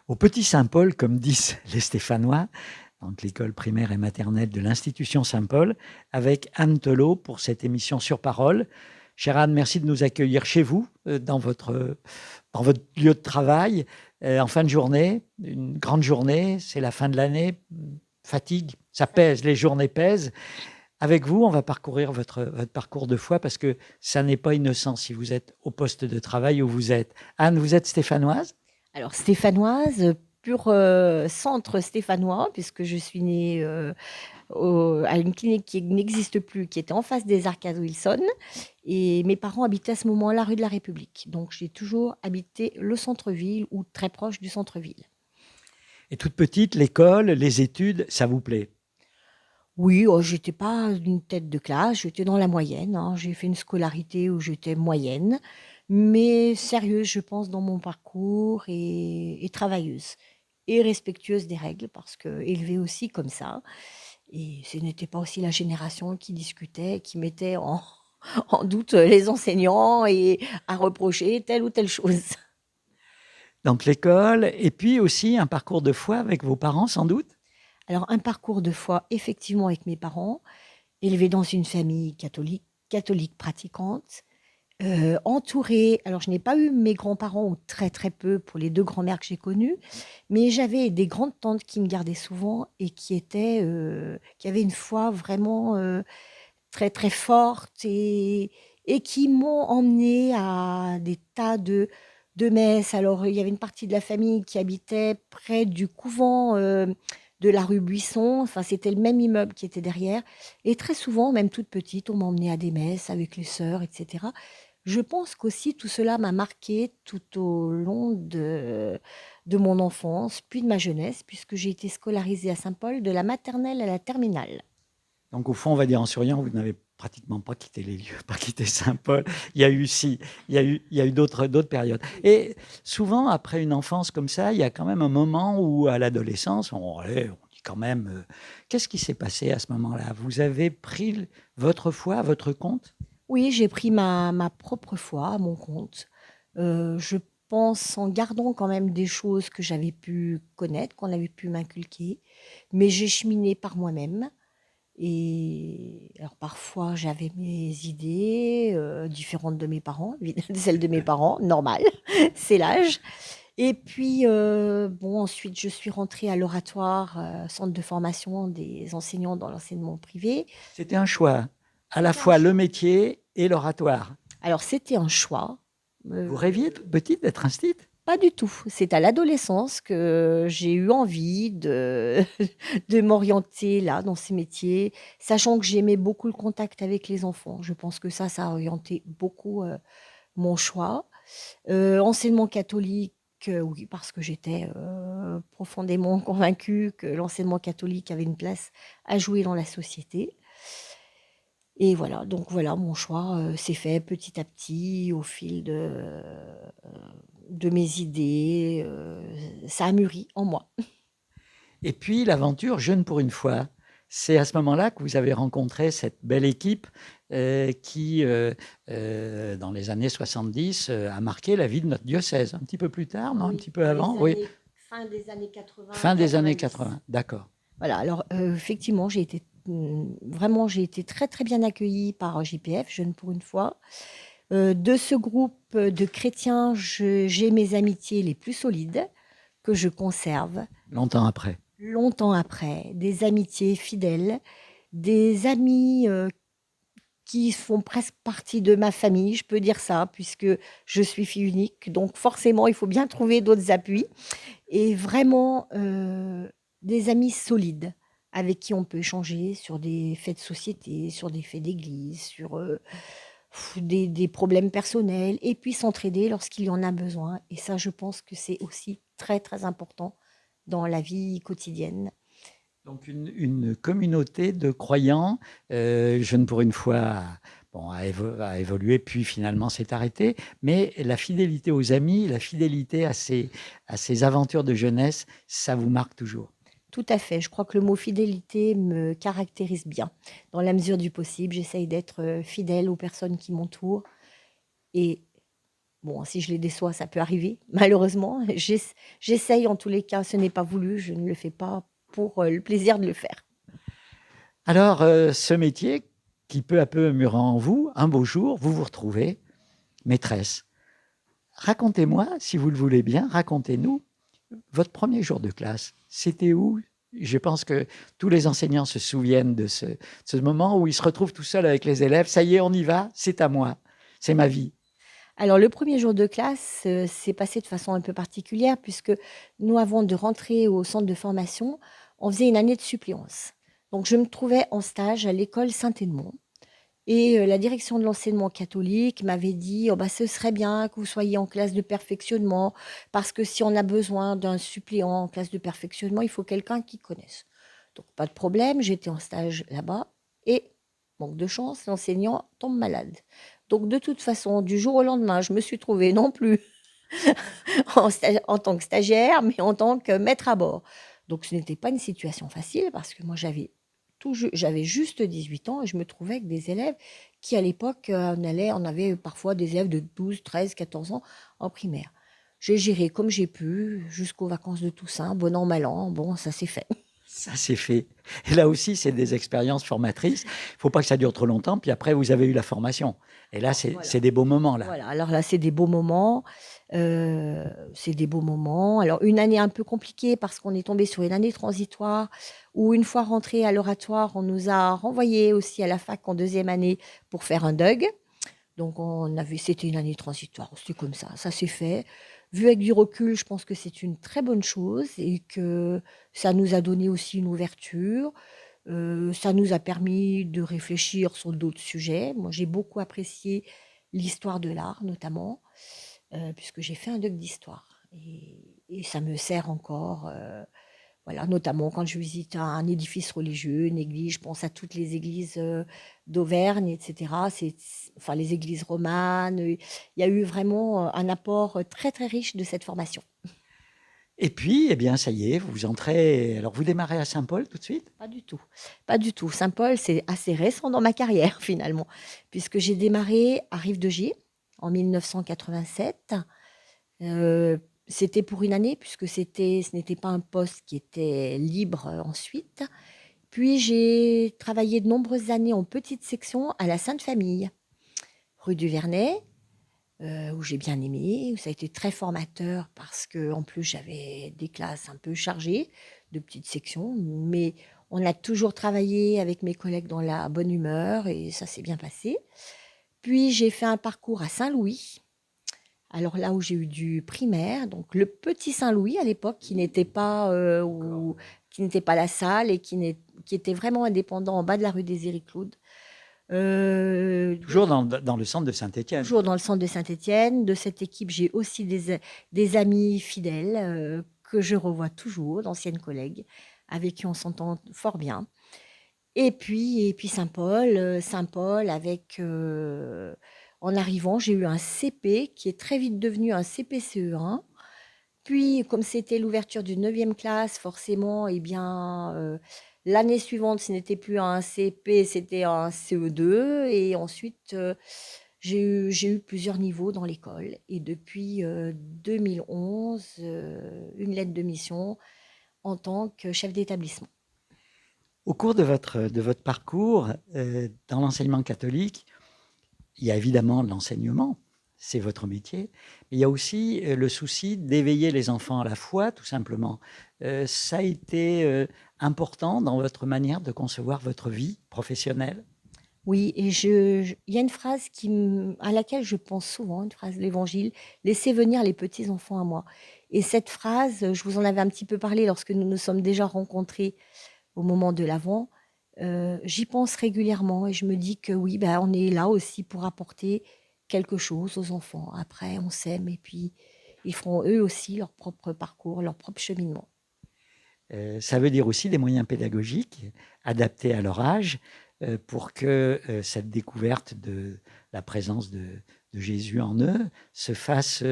Au Petit Saint-Paul, comme disent les Stéphanois, donc l'école primaire et maternelle de l'Institution Saint-Paul, avec Anne Telot pour cette émission Sur Parole. Chère Anne, merci de nous accueillir chez vous, dans votre lieu de travail, en fin de journée, une grande journée, c'est la fin de l'année, fatigue, ça pèse, les journées pèsent. Avec vous, on va parcourir votre parcours de foi parce que ça n'est pas innocent si vous êtes au poste de travail où vous êtes. Anne, vous êtes stéphanoise? Alors stéphanoise, pur centre stéphanois, puisque je suis née à une clinique qui n'existe plus, qui était en face des Arcades Wilson. Et mes parents habitaient à ce moment-là rue de la République. Donc j'ai toujours habité le centre-ville ou très proche du centre-ville. Et toute petite, l'école, les études, ça vous plaît? Oui, j'étais pas une tête de classe, j'étais dans la moyenne, hein. J'ai fait une scolarité où j'étais moyenne, mais sérieuse, je pense, dans mon parcours et travailleuse et respectueuse des règles parce que élevée aussi comme ça. Et ce n'était pas aussi la génération qui discutait, qui mettait en, en doute les enseignants et à reprocher telle ou telle chose. Donc l'école, et puis aussi un parcours de foi avec vos parents, sans doute? Alors, un parcours de foi, effectivement, avec mes parents, élevée dans une famille catholique, catholique pratiquante, entourée. Alors, je n'ai pas eu mes grands-parents, ou très très peu, pour les deux grands-mères que j'ai connues, mais j'avais des grandes tantes qui me gardaient souvent et qui avaient une foi vraiment très très forte et qui m'ont emmenée à des tas de messes. Alors, il y avait une partie de la famille qui habitait près du couvent de la rue Buisson. Enfin, c'était le même immeuble qui était derrière. Et très souvent, même toute petite, on m'emmenait à des messes avec les sœurs, etc. Je pense qu'aussi tout cela m'a marqué tout au long de mon enfance, puis de ma jeunesse, puisque j'ai été scolarisée à Saint-Paul de la maternelle à la terminale. Donc au fond, on va dire en souriant, vous n'avez pratiquement pas quitté les lieux, pas quitté Saint-Paul. Il y a eu, si, il y a eu d'autres périodes. Et souvent, après une enfance comme ça, il y a quand même un moment où, à l'adolescence, allez, on dit quand même, qu'est-ce qui s'est passé à ce moment-là? Vous avez pris votre foi à votre compte? Oui, j'ai pris ma propre foi à mon compte. Je pense en gardant quand même des choses que j'avais pu connaître, qu'on avait pu m'inculquer, mais j'ai cheminé par moi-même. Et alors parfois j'avais mes idées différentes de mes parents, de celles de mes parents, normal, c'est l'âge. Et puis bon, ensuite je suis rentrée à l'Oratoire, centre de formation des enseignants dans l'enseignement privé. C'était un choix, à la C'était un fois le choix. métier et l'oratoire. Alors c'était un choix. Vous rêviez toute petite d'être instite? Pas du tout. C'est à l'adolescence que j'ai eu envie de m'orienter là, dans ces métiers, sachant que j'aimais beaucoup le contact avec les enfants. Je pense que ça a orienté beaucoup mon choix. Enseignement catholique, oui, parce que j'étais profondément convaincue que l'enseignement catholique avait une place à jouer dans la société. Et voilà, donc voilà, mon choix s'est fait petit à petit au fil de mes idées. Ça a mûri en moi. Et puis l'aventure Jeune pour une fois, c'est à ce moment-là que vous avez rencontré cette belle équipe qui, dans les années 70, a marqué la vie de notre diocèse. Un petit peu plus tard, non? Un Oui, petit peu dans avant? les Oui, années, fin des années 80, fin des années 90. 80. D'accord. Voilà, alors effectivement, vraiment, j'ai été très très bien accueillie par JPF, Jeunes pour une fois. De ce groupe de chrétiens, j'ai mes amitiés les plus solides que je conserve Longtemps après. longtemps après, des amitiés fidèles, des amis qui font presque partie de ma famille, je peux dire ça, puisque je suis fille unique. Donc forcément, il faut bien trouver d'autres appuis. Et vraiment, des amis solides avec qui on peut échanger sur des faits de société, sur des faits d'église, sur des problèmes personnels, et puis s'entraider lorsqu'il y en a besoin. Et ça, je pense que c'est aussi très, très important dans la vie quotidienne. Donc une communauté de croyants, Jeune pour une fois, bon, a évolué, puis finalement s'est arrêté. Mais la fidélité aux amis, la fidélité à ces aventures de jeunesse, ça vous marque toujours. Tout à fait. Je crois que le mot fidélité me caractérise bien. Dans la mesure du possible, j'essaye d'être fidèle aux personnes qui m'entourent et Bon, si je les déçois, ça peut arriver, malheureusement. J'essaye en tous les cas, ce n'est pas voulu, je ne le fais pas pour le plaisir de le faire. Alors, ce métier qui peu à peu mûrit en vous, un beau jour, vous vous retrouvez maîtresse. Racontez-moi, si vous le voulez bien, racontez-nous votre premier jour de classe. C'était où? Je pense que tous les enseignants se souviennent de ce moment où ils se retrouvent tout seuls avec les élèves. Ça y est, on y va, c'est à moi, c'est ma vie. Alors le premier jour de classe, s'est passé de façon un peu particulière puisque nous, avant de rentrer au centre de formation, on faisait une année de suppléance. Donc je me trouvais en stage à l'école Saint-Edmond et la direction de l'enseignement catholique m'avait dit: «Oh bah, ce serait bien que vous soyez en classe de perfectionnement parce que si on a besoin d'un suppléant en classe de perfectionnement, il faut quelqu'un qui connaisse». Donc pas de problème, j'étais en stage là-bas et manque de chance, l'enseignant tombe malade. Donc de toute façon, du jour au lendemain, je me suis trouvée non plus en tant que stagiaire, mais en tant que maître à bord. Donc ce n'était pas une situation facile parce que moi j'avais juste 18 ans et je me trouvais avec des élèves qui à l'époque, on avait parfois des élèves de 12, 13, 14 ans en primaire. J'ai géré comme j'ai pu jusqu'aux vacances de Toussaint, bon an, mal an, bon ça s'est fait. Ça, c'est fait. Et là aussi, c'est des expériences formatrices. Il ne faut pas que ça dure trop longtemps. Puis après, vous avez eu la formation. Et là, Voilà. c'est des beaux moments, là. Voilà, alors là, c'est des beaux moments, c'est des beaux moments. Alors une année un peu compliquée parce qu'on est tombé sur une année transitoire où une fois rentrés à l'oratoire, on nous a renvoyés aussi à la fac en deuxième année pour faire un DUG. Donc c'était une année transitoire, c'était comme ça s'est fait. Vu avec du recul, je pense que c'est une très bonne chose et que ça nous a donné aussi une ouverture. Ça nous a permis de réfléchir sur d'autres sujets. Moi, j'ai beaucoup apprécié l'histoire de l'art, notamment, puisque j'ai fait un doc d'histoire. Et ça me sert encore, voilà, notamment quand je visite un édifice religieux, une église, je pense à toutes les églises d'Auvergne, etc. Enfin, les églises romanes. Il y a eu vraiment un apport très, très riche de cette formation. Et puis, eh bien, ça y est, vous entrez. Alors, vous démarrez à Saint-Paul tout de suite? Pas du tout, pas du tout. Saint-Paul, c'est assez récent dans ma carrière finalement, puisque j'ai démarré à Rive-de-Gier en 1987. C'était pour une année puisque ce n'était pas un poste qui était libre ensuite. Puis j'ai travaillé de nombreuses années en petite section à la Sainte-Famille, rue du Vernet, où j'ai bien aimé, où ça a été très formateur parce que en plus j'avais des classes un peu chargées de petites sections, mais on a toujours travaillé avec mes collègues dans la bonne humeur et ça s'est bien passé. Puis j'ai fait un parcours à Saint-Louis, alors là où j'ai eu du primaire, donc le petit Saint-Louis à l'époque qui n'était pas la salle et qui était vraiment indépendant en bas de la rue des Héricloudes. Toujours dans le centre de Saint-Étienne. Toujours dans le centre de Saint-Étienne. De cette équipe, j'ai aussi des amis fidèles que je revois toujours, d'anciennes collègues avec qui on s'entend fort bien. Et puis Saint-Paul avec, en arrivant, j'ai eu un CP qui est très vite devenu un CP-CE1. Puis, comme c'était l'ouverture d'une 9e classe, forcément, eh bien, l'année suivante, ce n'était plus un CP, c'était un CE2. Et ensuite, j'ai eu plusieurs niveaux dans l'école. Et depuis 2011, une lettre de mission en tant que chef d'établissement. Au cours de votre parcours dans l'enseignement catholique, il y a évidemment l'enseignement, c'est votre métier, mais il y a aussi le souci d'éveiller les enfants à la foi, tout simplement. Ça a été important dans votre manière de concevoir votre vie professionnelle? Oui, et il y a une phrase à laquelle je pense souvent, une phrase de l'Évangile: «Laissez venir les petits enfants à moi». Et cette phrase, je vous en avais un petit peu parlé lorsque nous nous sommes déjà rencontrés au moment de l'Avent. J'y pense régulièrement et je me dis que oui, bah, on est là aussi pour apporter quelque chose aux enfants. Après, on s'aime et puis ils feront eux aussi leur propre parcours, leur propre cheminement. Ça veut dire aussi des moyens pédagogiques adaptés à leur âge pour que cette découverte de la présence de Jésus en eux se fasse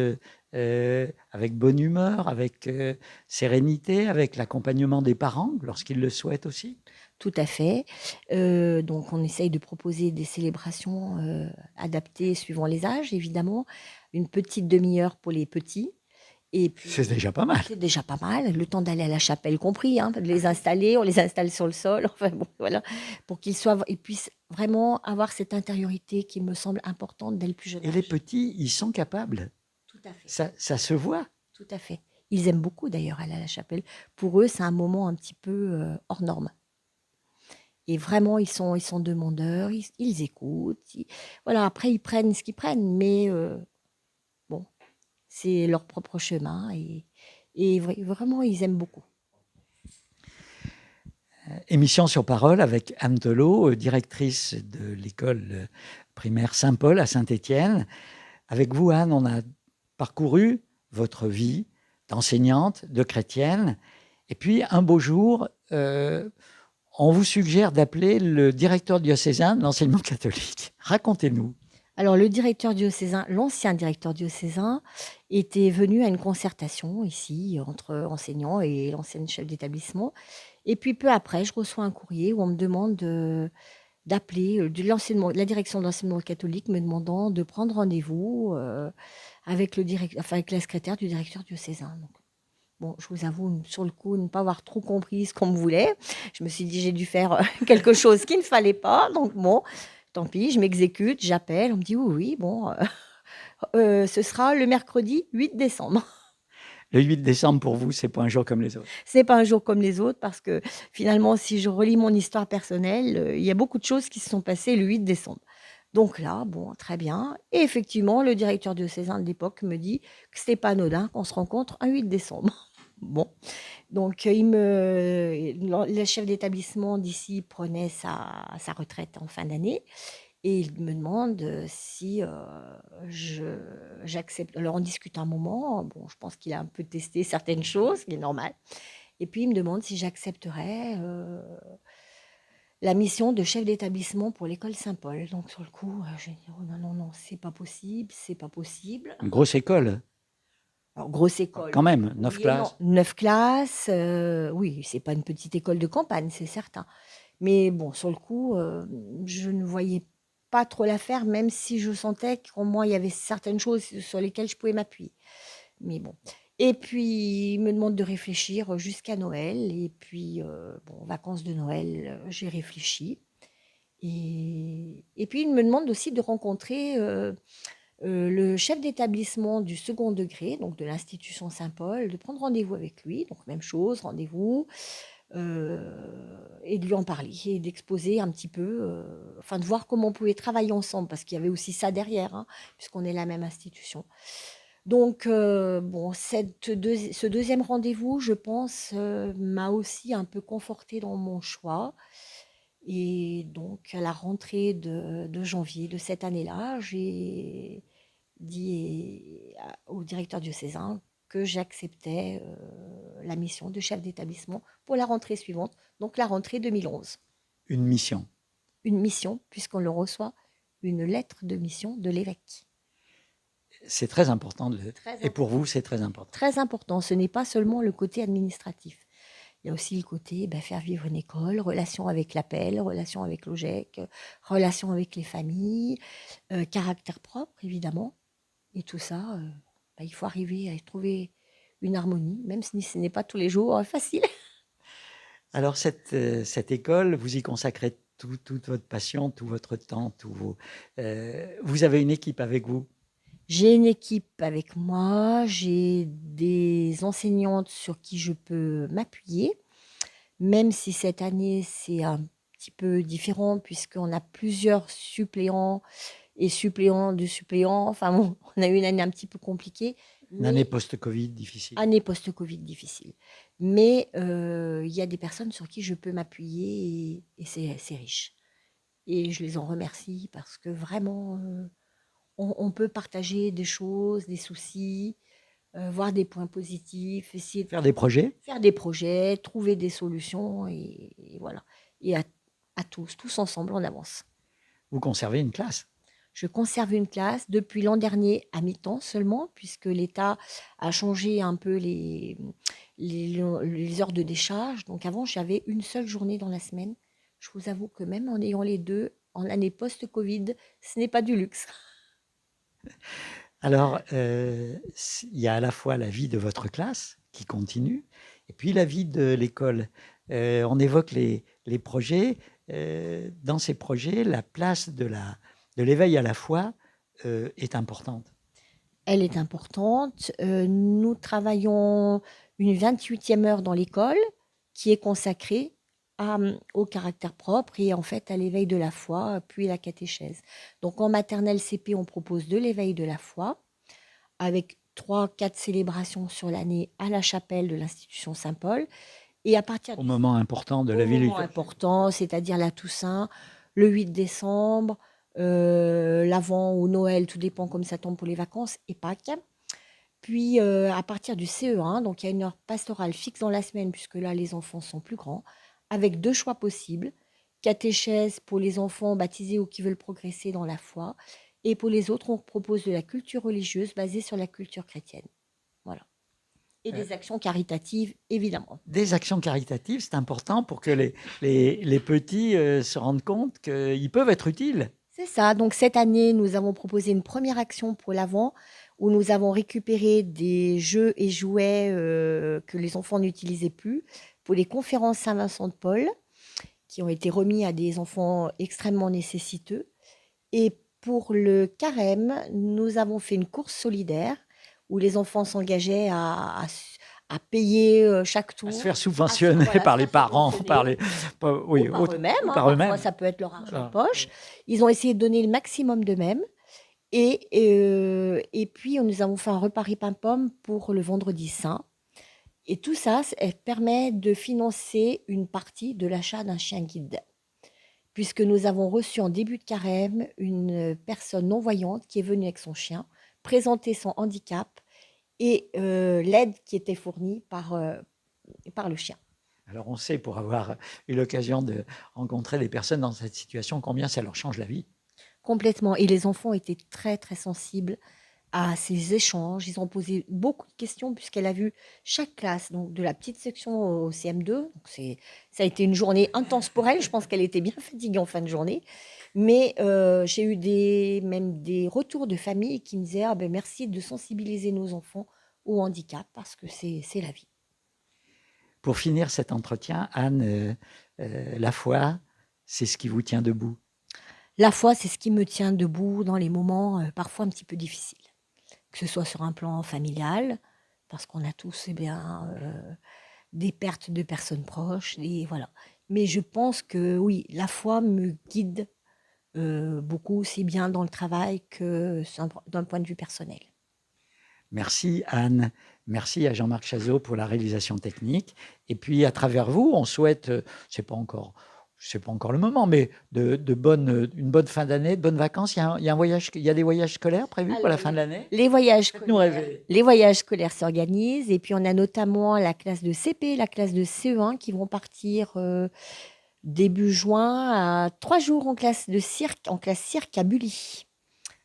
avec bonne humeur, avec sérénité, avec l'accompagnement des parents lorsqu'ils le souhaitent aussi. Tout à fait. Donc on essaye de proposer des célébrations, adaptées suivant les âges évidemment. une petite demi-heure pour les petits. Et puis, C'est déjà pas mal. c'est déjà pas mal, le temps d'aller à la chapelle compris, hein, de les installer, on les installe sur le sol, enfin bon, voilà, pour qu'ils puissent vraiment avoir cette intériorité qui me semble importante dès le plus jeune Et les âge. petits, ils sont capables. Tout à fait, Ça se voit. tout à fait. Ils aiment beaucoup d'ailleurs aller à la chapelle. Pour eux, c'est un moment un petit peu hors norme. Et vraiment, ils sont demandeurs, ils écoutent. Voilà, après, ils prennent ce qu'ils prennent, mais bon, c'est leur propre chemin. Et vraiment, ils aiment beaucoup. Émission sur parole avec Anne Telot, directrice de l'école primaire Saint-Paul à Saint-Étienne. Avec vous, Anne, on a parcouru votre vie d'enseignante, de chrétienne. Et puis, un beau jour, on vous suggère d'appeler le directeur diocésain de l'enseignement catholique. Racontez-nous. Alors, le directeur diocésain, l'ancien directeur diocésain, était venu à une concertation ici entre enseignants et l'ancienne chef d'établissement. Et puis, peu après, je reçois un courrier où on me demande d'appeler la direction de l'enseignement catholique, me demandant de prendre rendez-vous avec avec la secrétaire du directeur diocésain. Donc, bon, je vous avoue, sur le coup, ne pas avoir trop compris ce qu'on me voulait. Je me suis dit, j'ai dû faire quelque chose qu'il ne fallait pas. Donc, bon, tant pis, je m'exécute, j'appelle. On me dit, oui, oui, bon, ce sera le mercredi 8 décembre. Le 8 décembre, pour vous, c'est pas un jour comme les autres. Ce n'est pas un jour comme les autres parce que finalement, si je relis mon histoire personnelle, il y a beaucoup de choses qui se sont passées le 8 décembre. Donc là, bon, très bien. Et effectivement, le directeur diocésain de l'époque me dit que ce n'était pas anodin qu'on se rencontre un 8 décembre. Bon, donc le chef d'établissement d'ici prenait sa retraite en fin d'année et il me demande si j'accepte. Alors on discute un moment, bon, je pense qu'il a un peu testé certaines choses, ce qui est normal. Et puis il me demande si j'accepterais la mission de chef d'établissement pour l'école Saint-Paul. Donc sur le coup, je dis oh non, non, non, c'est pas possible, c'est pas possible. Une grosse école. Alors, grosse école. Quand même, 9 Oui et non. classes. 9 classes, oui, c'est pas une petite école de campagne, c'est certain. Mais bon, sur le coup, je ne voyais pas trop la faire, même si je sentais qu'en moi, il y avait certaines choses sur lesquelles je pouvais m'appuyer. Mais bon. Et puis, il me demande de réfléchir jusqu'à Noël. Et puis, bon, vacances de Noël, j'ai réfléchi. Et puis, il me demande aussi de rencontrer le chef d'établissement du second degré, donc de l'institution Saint-Paul, de prendre rendez-vous avec lui, donc même chose, rendez-vous, et de lui en parler, et d'exposer un petit peu, enfin de voir comment on pouvait travailler ensemble, parce qu'il y avait aussi ça derrière, hein, puisqu'on est la même institution. Donc, bon, ce deuxième rendez-vous, je pense, m'a aussi un peu confortée dans mon choix. Et donc, à la rentrée de janvier de cette année-là, j'ai dit au directeur diocésain que j'acceptais la mission de chef d'établissement pour la rentrée suivante, donc la rentrée 2011. Une mission. Une mission, puisqu'on le reçoit, une lettre de mission de l'évêque. C'est très important. Très Et pour important. vous, c'est très important. Très important. Ce n'est pas seulement le côté administratif. Il y a aussi le côté faire vivre une école, relation avec l'appel, relation avec l'OGEC, relation avec les familles, caractère propre, évidemment. Et tout ça, il faut arriver à trouver une harmonie, même si ce n'est pas tous les jours facile. Alors, cette école, vous y consacrez toute votre passion, tout votre temps, vous avez une équipe avec vous. J'ai une équipe avec moi, j'ai des enseignantes sur qui je peux m'appuyer, même si cette année, c'est un petit peu différent puisqu'on a plusieurs suppléants et suppléants de suppléants. Enfin bon, on a eu une année un petit peu compliquée. Une année post-Covid difficile. Année post-Covid difficile. Mais il y a des personnes sur qui je peux m'appuyer et c'est riche. Et je les en remercie parce que vraiment, on peut partager des choses, des soucis, voir des points positifs, essayer de faire des projets, trouver des solutions et voilà. Et à tous ensemble, on avance. Vous conservez une classe. Je conserve une classe depuis l'an dernier à mi-temps seulement, puisque l'État a changé un peu les heures de décharge. Donc avant, j'avais une seule journée dans la semaine. Je vous avoue que même en ayant les deux, en année post-Covid, ce n'est pas du luxe. Alors, il y a à la fois la vie de votre classe qui continue, et puis la vie de l'école. On évoque les projets. Dans ces projets, la place de l'éveil à la foi est importante. Elle est importante. Nous travaillons une 28e heure dans l'école qui est consacrée au caractère propre et en fait à l'éveil de la foi, puis la catéchèse. Donc en maternelle CP, on propose de l'éveil de la foi avec 3-4 célébrations sur l'année à la chapelle de l'institution Saint-Paul. Et à partir Au moment important de la vie moment liturgique. important, c'est-à-dire la Toussaint, le 8 décembre, l'Avent ou Noël, tout dépend comme ça tombe pour les vacances, et Pâques. Puis à partir du CE1, donc il y a une heure pastorale fixe dans la semaine, puisque là les enfants sont plus grands, avec 2 choix possibles. Catéchèse pour les enfants baptisés ou qui veulent progresser dans la foi. Et pour les autres, on propose de la culture religieuse basée sur la culture chrétienne. Voilà. Et des actions caritatives, évidemment. Des actions caritatives, c'est important pour que les petits se rendent compte qu'ils peuvent être utiles. C'est ça. Donc cette année, nous avons proposé une première action pour l'Avent où nous avons récupéré des jeux et jouets que les enfants n'utilisaient plus pour les conférences Saint-Vincent de Paul qui ont été remis à des enfants extrêmement nécessiteux. Et pour le carême, nous avons fait une course solidaire où les enfants s'engageaient à payer chaque tour. À se faire subventionner par les parents, par oui, par eux-mêmes. Parfois, ça peut être leur argent de poche. Ils ont essayé de donner le maximum d'eux-mêmes. Et puis, nous avons fait un repas riz-pain-pomme pour le vendredi saint. Et tout ça, permet de financer une partie de l'achat d'un chien guide. Puisque nous avons reçu en début de carême une personne non-voyante qui est venue avec son chien, présenter son handicap et l'aide qui était fournie par le chien. Alors on sait, pour avoir eu l'occasion de rencontrer des personnes dans cette situation, combien ça leur change la vie. Complètement. Et les enfants étaient très, très sensibles à ces échanges. Ils ont posé beaucoup de questions puisqu'elle a vu chaque classe, donc de la petite section au CM2. Donc ça a été une journée intense pour elle. Je pense qu'elle était bien fatiguée en fin de journée. Mais j'ai eu même des retours de famille qui me disaient ah ben merci de sensibiliser nos enfants au handicap parce que c'est la vie. Pour finir cet entretien, Anne, la foi, c'est ce qui vous tient debout. La foi, c'est ce qui me tient debout dans les moments parfois un petit peu difficiles. Que ce soit sur un plan familial, parce qu'on a tous des pertes de personnes proches, et voilà. Mais je pense que oui, la foi me guide beaucoup, aussi bien dans le travail que d'un point de vue personnel. Merci Anne, merci à Jean-Marc Chazot pour la réalisation technique. Et puis à travers vous, on souhaite, c'est pas encore le moment, mais une bonne fin d'année, de bonnes vacances. Il y a des voyages scolaires prévus pour la fin de l'année. Les voyages scolaires s'organisent et puis on a notamment la classe de CP, la classe de CE1 qui vont partir début juin à 3 jours en classe cirque à Bully,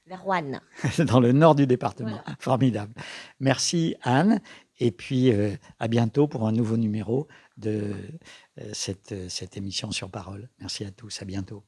vers Roanne. Dans le nord du département. Voilà. Formidable. Merci Anne. Et puis à bientôt pour un nouveau numéro de cette émission sur Parole. Merci à tous. À bientôt.